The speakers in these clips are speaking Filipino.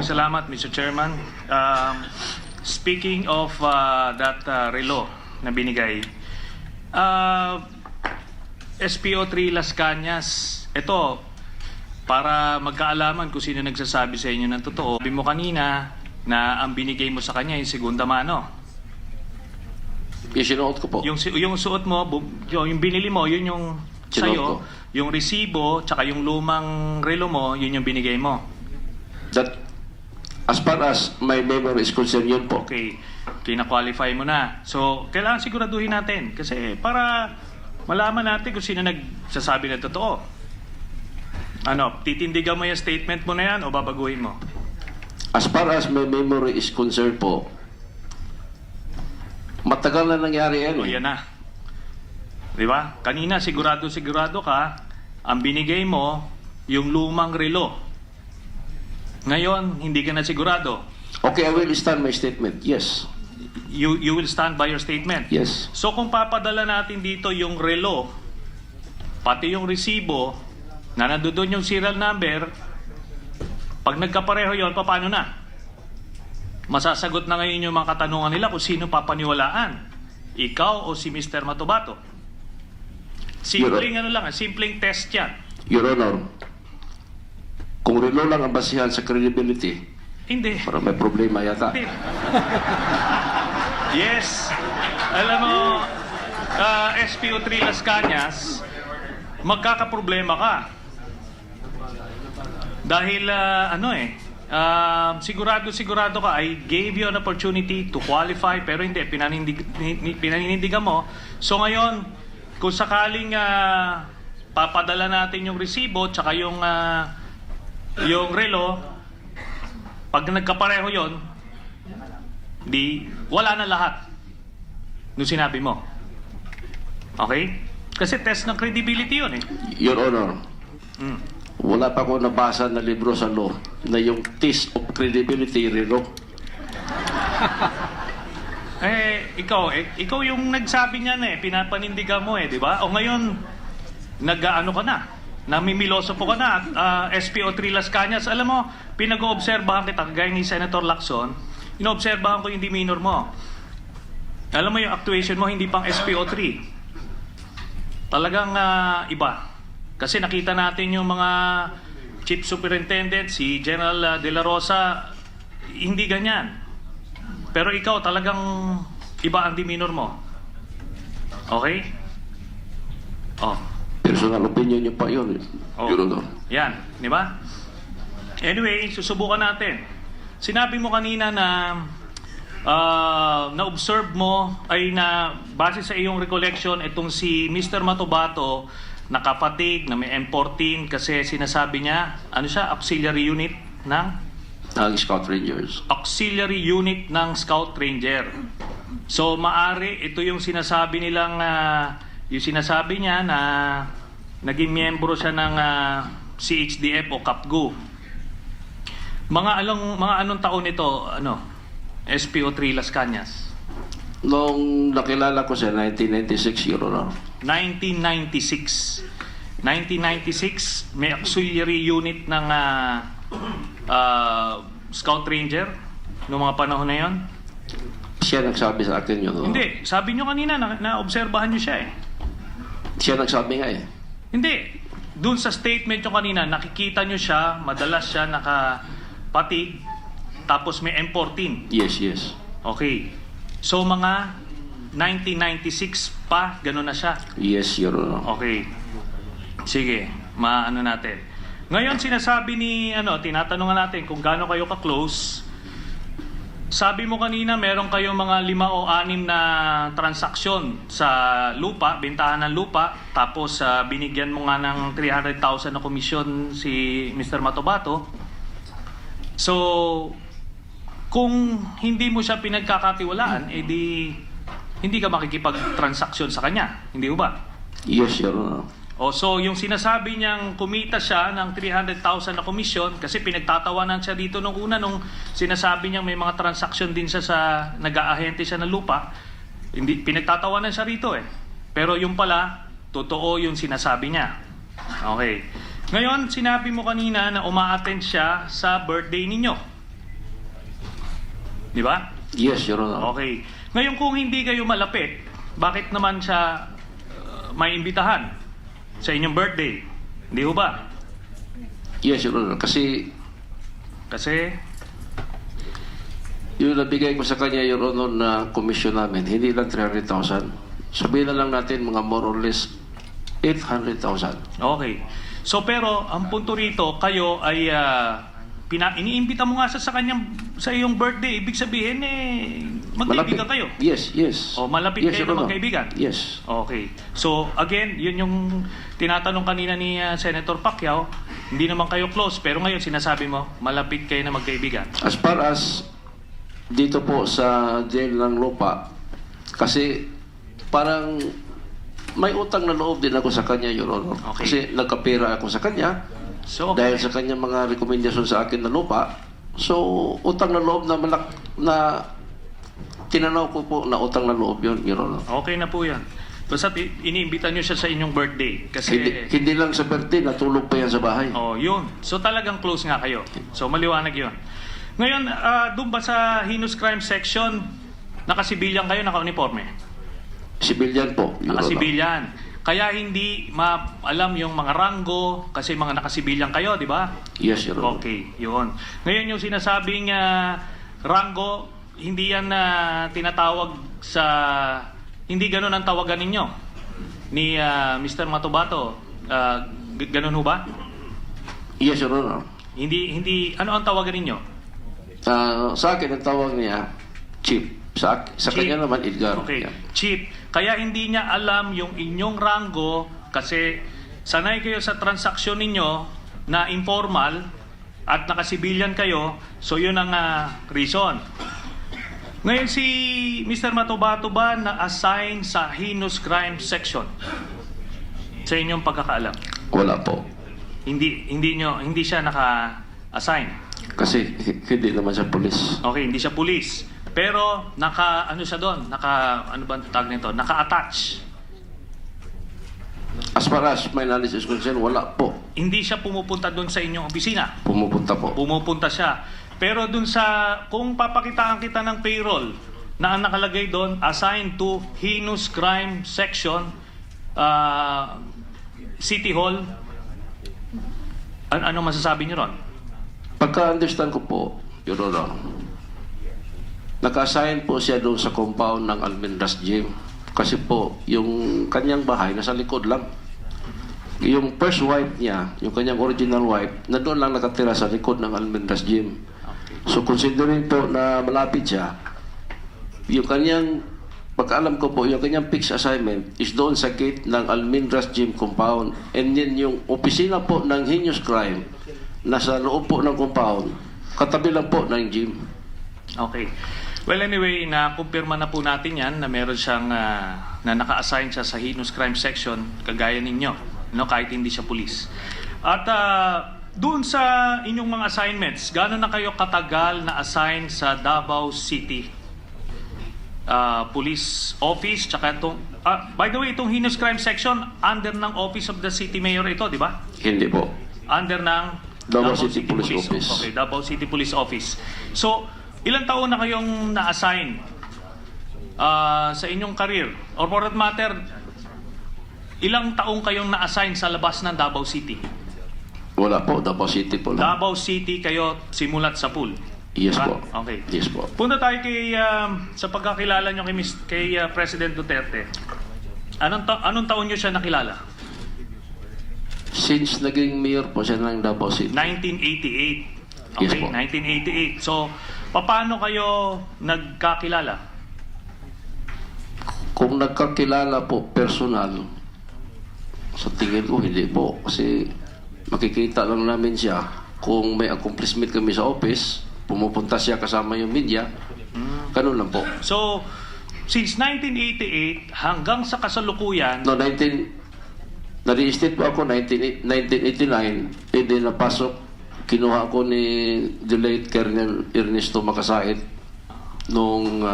Salamat, Mr. Chairman. Speaking of that relo na binigay, SPO3 Las Cañas, ito, para magkaalaman kung sino nagsasabi sa inyo ng totoo. Sabi mo kanina na ang binigay mo sa kanya yung segunda mano. Yung sinuot ko po. Yung suot mo, yung binili mo, yun yung sa'yo. Yung resibo, tsaka yung lumang relo mo, yun yung binigay mo. That, as far as my memory is concerned, yun po. Okay, kina-qualify mo na. So, kailangan siguraduhin natin. Kasi para malaman natin kung sino nagsasabi ng totoo. Ano, titindigan mo yung statement mo na yan o babaguhin mo? As far as my memory is concerned po, matagal na nangyari yan. O yan na. Di ba? Kanina sigurado ka, ang binigay mo yung lumang relo. Ngayon, hindi ka na sigurado. Okay, I will stand my statement. Yes. You will stand by your statement? Yes. So kung papadala natin dito yung relo, pati yung resibo, na nandoon yung serial number, pag nagkapareho yon, paano na? Masasagot na ngayon yung mga katanungan nila kung sino papaniwalaan. Ikaw o si Mr. Matobato? Simpleng simpleng test yan. Your Honor, kung relo lang ang basihan sa credibility, Hindi. para may problema yata. Hindi. Yes. Alam mo, SPO3 Las Cañas, magkakaproblema ka. Dahil, sigurado ka, I gave you an opportunity to qualify, pero hindi, pinaninindigan mo. So ngayon, kung sakaling papadala natin yung resibo, tsaka yung relo, pag nagkapareho yon, wala na lahat nung sinabi mo. Okay? Kasi test ng credibility yun eh. Your Honor, wala pa ako nabasa na libro sa law na yung test of credibility relo. Ikaw yung nagsabi niyan eh, pinapanindigan mo eh, di ba? O ngayon, nag-ano ka na? Namimiloso po ka na. SPO3 Las Cañas, alam mo, pinag-oobserbahan kita, kagaya ni Senator Lacson, inoobserbahan ko yung demeanor mo. Alam mo yung actuation mo, hindi pang SPO3. Talagang iba. Kasi nakita natin yung mga chief superintendent, si General De La Rosa, hindi ganyan. Pero ikaw talagang iba ang demeanor mo. Okay? Oh. Personal opinion niyo pa yun, Your Honor. Yan, di ba? Anyway, susubukan natin. Sinabi mo kanina na na-observe mo ay na base sa iyong recollection itong si Mr. Matobato nakapatig na may M14 kasi sinasabi niya, ano siya, auxiliary unit ng? Ang Scout Rangers. Auxiliary unit ng Scout Ranger. So maari ito yung sinasabi nilang yung sinasabi niya na naging miyembro siya ng CHDF o CAPGU. Mga anong taon ito, SPO3 Las Cañas? Nung nakilala ko siya, 1996, Your Honor. 1996. 1996, may auxiliary unit ng Scout Ranger noong mga panahon na yon? Siya nagsabi sa akin yun. Hindi. Sabi nyo kanina, na-obserbahan nyo siya eh. Siya nagsabi nga eh. Hindi. Doon sa statement nyo kanina, nakikita nyo siya, madalas siya nakapatig, tapos may M14. Yes. Okay. So mga 1996 pa, gano'n na siya. Yes, Your Honor. Okay. Sige, maano natin. Ngayon sinasabi ni tinatanungan natin kung gaano kayo ka-close. Sabi mo kanina meron kayong mga 5 o 6 na transaksyon sa lupa, bentahan ng lupa, tapos binigyan mo nga ng 300,000 na komisyon si Mr. Matobato. So, kung hindi mo siya pinagkakatiwalaan, edi hindi ka makikipag-transaksyon sa kanya. Hindi ba? Yes, Your Honor. So yung sinasabi niyang kumita siya ng 300,000 na komisyon kasi pinagtatawanan siya dito nung una nung sinasabi niyang may mga transaksyon din siya sa nag-aahente siya ng lupa. Hindi pinagtatawanan siya rito eh. Pero yung pala totoo yung sinasabi niya. Okay. Ngayon, sinabi mo kanina na uma-attend siya sa birthday ninyo. Di ba? Yes, Your Honor. Okay. Ngayon kung hindi kayo malapit, bakit naman siya may imbitahan sa inyong birthday? Hindi ho ba? Yes, Your Honor. Kasi Kasi, yung nabigay ko sa kanya, Your Honor, na commission namin, hindi lang 300,000. Sabihin na lang natin mga more or less 800,000. okay. So pero, ang punto rito, kayo ay iniimbita mo nga sa kanyang sa iyong birthday. Ibig sabihin magkaibigan kayo. Yes, yes. O malapit Yes, kayo Your na Honor. magkaibigan. Yes. Okay. So again, yun yung tinatanong kanina ni Senator Pacquiao. Hindi naman kayo close, pero ngayon sinasabi mo, malapit kayo na magkaibigan. As far as dito po sa jail ng lupa, kasi parang may utang na loob din ako sa kanya, Your Honor. Okay. Kasi nagkapera ako sa kanya So okay. dahil sa kanyang mga rekomendasyon sa akin na lupa. So, utang na loob na tinanaw ko po na utang na loob yun, Your Honor. Okay na po yan. Basta iniimbita nyo siya sa inyong birthday. Kasi, Hindi lang sa birthday, natulog pa yan sa bahay. oh, yun. So talagang close nga kayo. So maliwanag yun. Ngayon, doon ba sa heinous crime section, nakasibilyan kayo, naka-uniforme? Civilian po, Your Honor. Nakasibilyan. Kaya hindi alam yung mga ranggo kasi mga nakasibilyan kayo, di ba? Yes, Your Honor. Okay, yun. Ngayon yung sinasabing ranggo, hindi yan tinatawag sa... Hindi ganun ang tawagan ninyo ni Mr. Matubato. Ganun ho ba? Yes, Your Honor. Hindi, ano ang tawagan ninyo? Sa akin, ang tawag niya, Chief. Sa Chief. kanya naman, Edgar. Okay, Yeah. Chief. Kaya hindi niya alam yung inyong ranggo kasi sanay kayo sa transaksyon ninyo na informal at nakasibilyan kayo. So yun ang reason. Ngayon si Mr. Matubato ba na-assign sa heinous crime section? Sa inyong pagkakaalam? Wala po. Hindi siya naka-assign. Kasi hindi naman siya polis. Okay, hindi siya pulis. Pero ano siya doon? Ano ba ang tawag nito? Naka-attach. As far as my knowledge is concerned, wala po. Hindi siya pumupunta doon sa inyong opisina. Pumupunta po. Pumupunta siya. Pero doon kung papakitaan kita ng payroll na ang nakalagay doon, assigned to heinous crime section, City Hall, ano masasabi niyo ron? Pagka-understand ko po, Your Honor, naka-assign po siya doon sa compound ng Almendras Gym. Kasi po, yung kanyang bahay nasa likod lang. Yung first wife niya, yung kanyang original wife, na doon lang nakatira sa likod ng Almendras Gym. So considering po na malapit siya, yung kanyang, pagkaalam ko po, yung kanyang fixed assignment is doon sa gate ng Almendras Gym compound. And then yung opisina po ng heinous crime, nasa loob po ng compound, katabi lang po ng gym. Okay. Well, anyway, na-kumpirma na po natin yan na meron siyang na naka-assign siya sa heinous crime section kagaya ninyo, no, kahit hindi siya pulis. At doon sa inyong mga assignments, gaano na kayo katagal na assign sa Davao City Police Office? Tsaka by the way, itong heinous crime section, under ng Office of the City Mayor ito, di ba? Hindi po. Under ng Davao City Police Office. Okay, Davao City Police Office. So, ilang taon na kayong na-assign sa inyong career? Or for that matter, ilang taong kayong na-assign sa labas ng Davao City? Wala po, Davao City po lang. Davao City kayo simulat sa pool? Yes Diba? po. Okay. Yes po. Punta tayo sa pagkakilala nyo kay President Duterte. Anong taon nyo siya nakilala? Since naging mayor po siya ng Davao City. 1988. Yes Okay, po. 1988. So, paano kayo nagkakilala? Kung nagkakilala po personal, sa tingin ko hindi po. Kasi makikita lang namin siya kung may accomplishment kami sa office, pumupunta siya kasama yung media, ganun lang po. So, since 1988 hanggang sa kasalukuyan, No, na-reinstate po ako 1989, and then napasok, kinuha ko ni the late Colonel Ernesto Makasait nung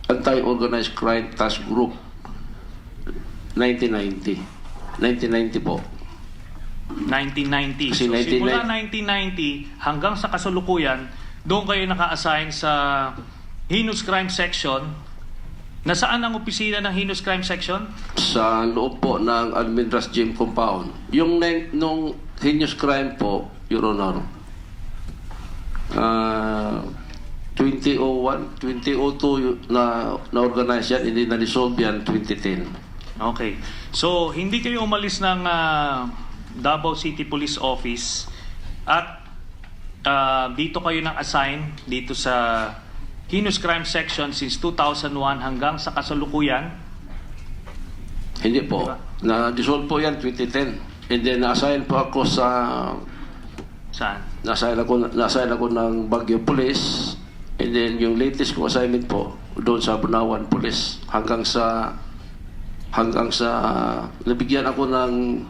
Anti-Organized Crime Task Group 1990 po. 1990. Kasi So, 1990 simula 1990 hanggang sa kasalukuyan, doon kayo naka-assign sa Heinous Crime Section. Nasaan ang opisina ng Heinous Crime Section? Sa loob po ng Almendras Gym Compound. Yung nung heinous crime po, Your Honor, 2001, 2002 na-organize yan, hindi na-resolve yan 2010. Okay. So, hindi kayo umalis ng Davao City Police Office at dito kayo nang-assign dito sa Heinous Crime Section since 2001 hanggang sa kasalukuyan? Hindi po. Diba? Na-dissolve po yan 2010. And then na-assign po ako sa... Saan? Na-assign ako ng Baguio Police. And then yung latest kong assignment po doon sa Bunawan Police hanggang sa nabigyan ako ng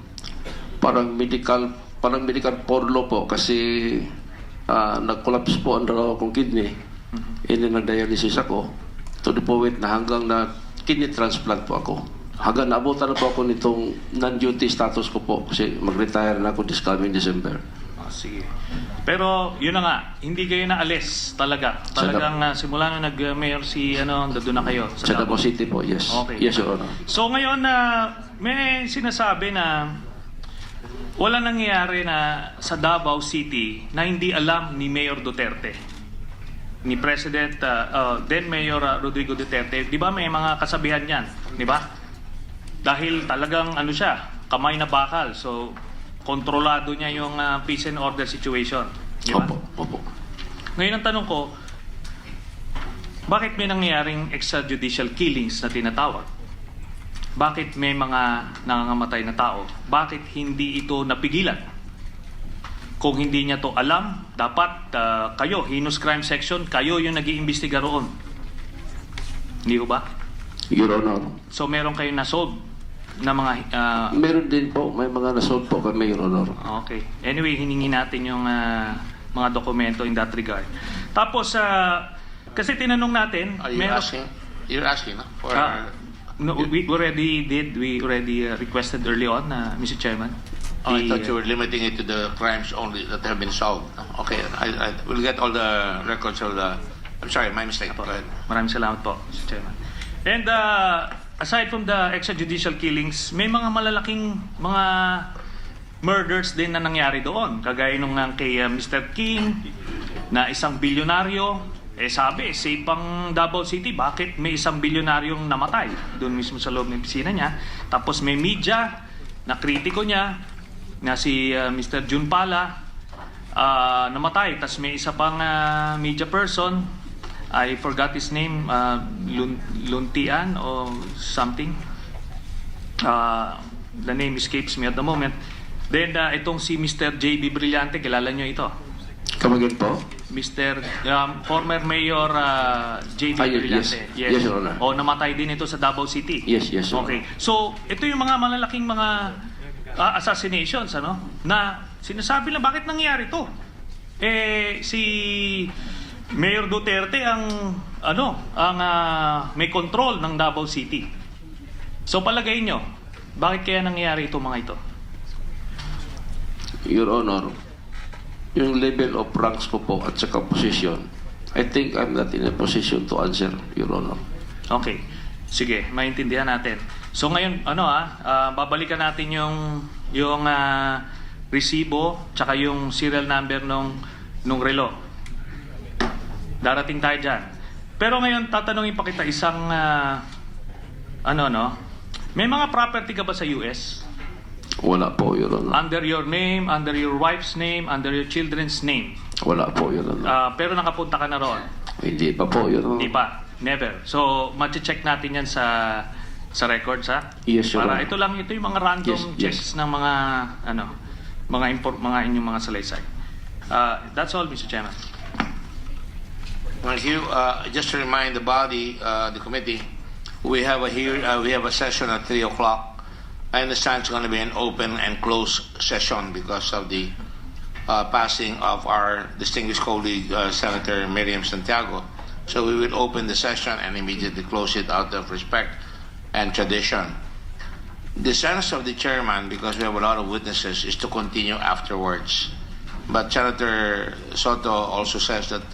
parang medical porlo po kasi nag-collapse po ang dalawa kong kidney. And then nag-dialysis ako to the point na hanggang na kidney transplant po ako. Hanggang naabutan na po ako nitong non-duty status ko po kasi mag-retire na ako this coming December. Sige. Pero yun na nga, hindi kayo naalis talaga. Talagang simula nung nag-mayor si doon na kayo Sa Davao City po, yes. Okay. Yes, Your Honor. So ngayon may sinasabi na wala nangyayari na sa Davao City na hindi alam ni Mayor Duterte, ni President then Mayor Rodrigo Duterte. Di ba may mga kasabihan yan? Di ba? Dahil talagang siya, kamay na bakal. So kontrolado niya yung peace and order situation. Di ba? Opo. Ngayon ang tanong ko, bakit may nangyayaring extrajudicial killings na tinatawag? Bakit may mga nangangamatay na tao? Bakit hindi ito napigilan? Kung hindi niya to alam, dapat kayo, Heinous Crime Section, kayo yung nag-iimbestiga roon. Hindi ba? Your Honor. So meron kayong nasolve na mga... Meron din po, may mga nasolve po kami, Your Honor. Okay. Anyway, hiningi natin yung mga dokumento in that regard. Tapos, kasi tinanong natin... You're asking for... no, we already requested early on, Mr. Chairman. I thought you were limiting it to the crimes only that have been solved. Okay, I will get all the records of the... I'm sorry, my mistake. Go ahead. Maraming salamat po, Mr. Chairman. And aside from the extrajudicial killings, may mga malalaking mga murders din na nangyari doon. Kagaya nung kay Mr. King, na isang bilyonaryo. Sabi, safe pang Davao City, bakit may isang bilyonaryong namatay doon mismo sa loob ng pisina niya? Tapos may media na kritiko niya, na si Mr. Jun Pala, namatay. Tapos may isa pang media person, I forgot his name, Luntian or something. The name escapes me at the moment. Then itong si Mr. J.B. Brillante, kilala nyo ito? Kamagin po? Mr. Former Mayor J.B. Brillante. Yes, Your Honor. Namatay din ito sa Davao City. Yes, Your Honor. Okay. So, ito yung mga malalaking mga assassinations, na sinasabi lang bakit nangyari to. Si Mayor Duterte ang may control ng Davao City. So palagay nyo, bakit kaya nangyari ito mga ito? Your Honor, yung level of ranks ko po at saka position, I think I'm not in a position to answer, Your Honor. Okay. Sige, maintindihan natin. So ngayon, babalikan natin yung resibo tsaka yung serial number nung relo. Darating tayo dyan. Pero ngayon, tatanungin pa kita isang, may mga property ka ba sa US? Wala po, Your Honor. Under your name, under your wife's name, under your children's name? Wala po, Your Honor. Pero nakapunta ka na roon? Hindi pa po, Your Honor. Hindi pa. Never. So, check natin yan sa records, ha? Yes, Your Para Honor. ito yung mga random checks ng mga mga inyong mga salaysay. That's all, Mr. Chairman. Thank you. Just to remind the body, the committee, we have a session at 3 o'clock. I understand it's going to be an open and closed session because of the passing of our distinguished colleague, Senator Miriam Santiago. So we will open the session and immediately close it out of respect and tradition. The sense of the chairman, because we have a lot of witnesses, is to continue afterwards. But Senator Soto also says that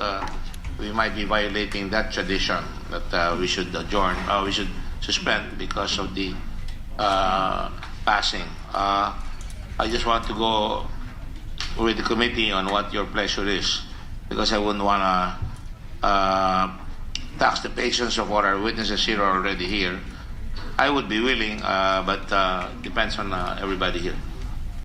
we might be violating that tradition that we should adjourn, we should suspend because of the passing. I just want to go with the committee on what your pleasure is, because I wouldn't want to tax the patience of what our witnesses here are already here. I would be willing, but depends on everybody here.